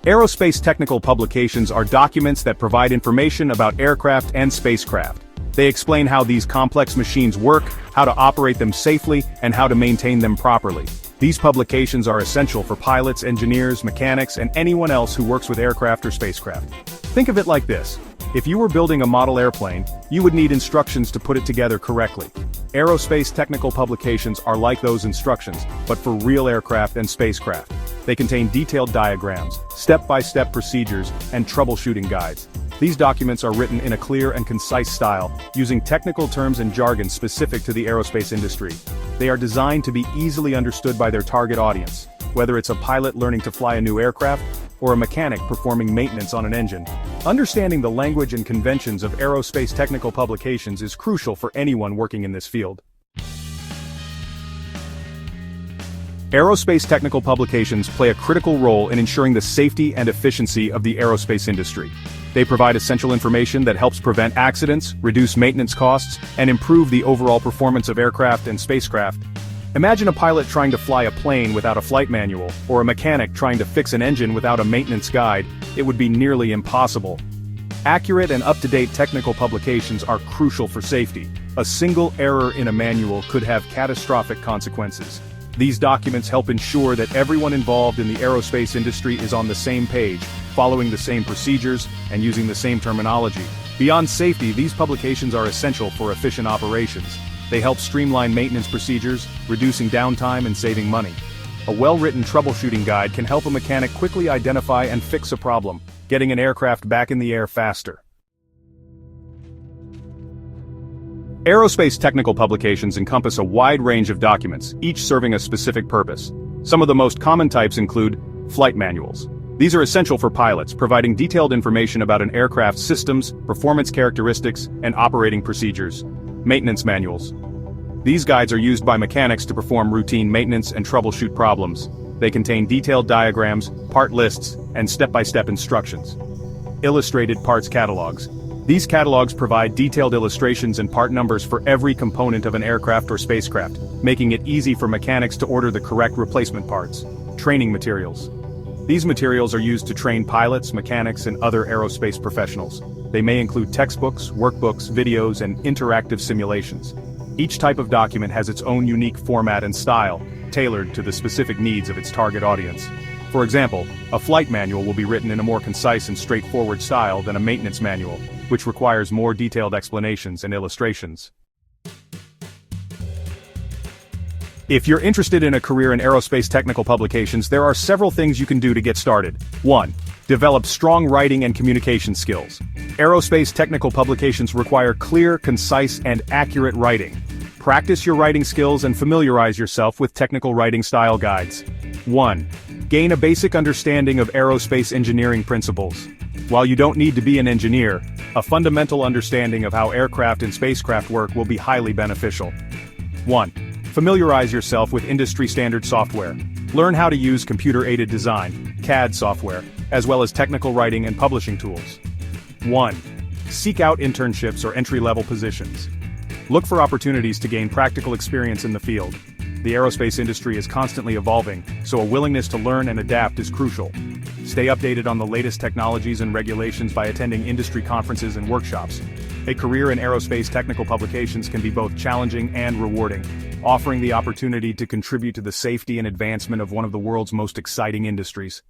Aerospace technical publications are documents that provide information about aircraft and spacecraft. They explain how these complex machines work, how to operate them safely, and how to maintain them properly. These publications are essential for pilots, engineers, mechanics, and anyone else who works with aircraft or spacecraft. Think of it like this. If you were building a model airplane, you would need instructions to put it together correctly. Aerospace technical publications are like those instructions, but for real aircraft and spacecraft. They contain detailed diagrams, step-by-step procedures, and troubleshooting guides. These documents are written in a clear and concise style, using technical terms and jargon specific to the aerospace industry. They are designed to be easily understood by their target audience, whether it's a pilot learning to fly a new aircraft, or a mechanic performing maintenance on an engine. Understanding the language and conventions of aerospace technical publications is crucial for anyone working in this field. Aerospace technical publications play a critical role in ensuring the safety and efficiency of the aerospace industry. They provide essential information that helps prevent accidents, reduce maintenance costs, and improve the overall performance of aircraft and spacecraft. Imagine a pilot trying to fly a plane without a flight manual, or a mechanic trying to fix an engine without a maintenance guide. It would be nearly impossible. Accurate and up-to-date technical publications are crucial for safety. A single error in a manual could have catastrophic consequences. These documents help ensure that everyone involved in the aerospace industry is on the same page, following the same procedures, and using the same terminology. Beyond safety, these publications are essential for efficient operations. They help streamline maintenance procedures, reducing downtime and saving money. A well-written troubleshooting guide can help a mechanic quickly identify and fix a problem, getting an aircraft back in the air faster. Aerospace technical publications encompass a wide range of documents, each serving a specific purpose. Some of the most common types include flight manuals. These are essential for pilots, providing detailed information about an aircraft's systems, performance characteristics, and operating procedures. Maintenance manuals. These guides are used by mechanics to perform routine maintenance and troubleshoot problems. They contain detailed diagrams, part lists, and step-by-step instructions. Illustrated parts catalogs. These catalogs provide detailed illustrations and part numbers for every component of an aircraft or spacecraft, making it easy for mechanics to order the correct replacement parts. Training materials. These materials are used to train pilots, mechanics, and other aerospace professionals. They may include textbooks, workbooks, videos, and interactive simulations. Each type of document has its own unique format and style, tailored to the specific needs of its target audience. For example, a flight manual will be written in a more concise and straightforward style than a maintenance manual, which requires more detailed explanations and illustrations. If you're interested in a career in aerospace technical publications, there are several things you can do to get started. 1. Develop strong writing and communication skills. Aerospace technical publications require clear, concise, and accurate writing. Practice your writing skills and familiarize yourself with technical writing style guides. 1. Gain a basic understanding of aerospace engineering principles. While you don't need to be an engineer, a fundamental understanding of how aircraft and spacecraft work will be highly beneficial. 1. Familiarize yourself with industry-standard software. Learn how to use computer-aided design, CAD software, as well as technical writing and publishing tools. 1. Seek out internships or entry-level positions. Look for opportunities to gain practical experience in the field. The aerospace industry is constantly evolving, so a willingness to learn and adapt is crucial. Stay updated on the latest technologies and regulations by attending industry conferences and workshops. A career in aerospace technical publications can be both challenging and rewarding, offering the opportunity to contribute to the safety and advancement of one of the world's most exciting industries.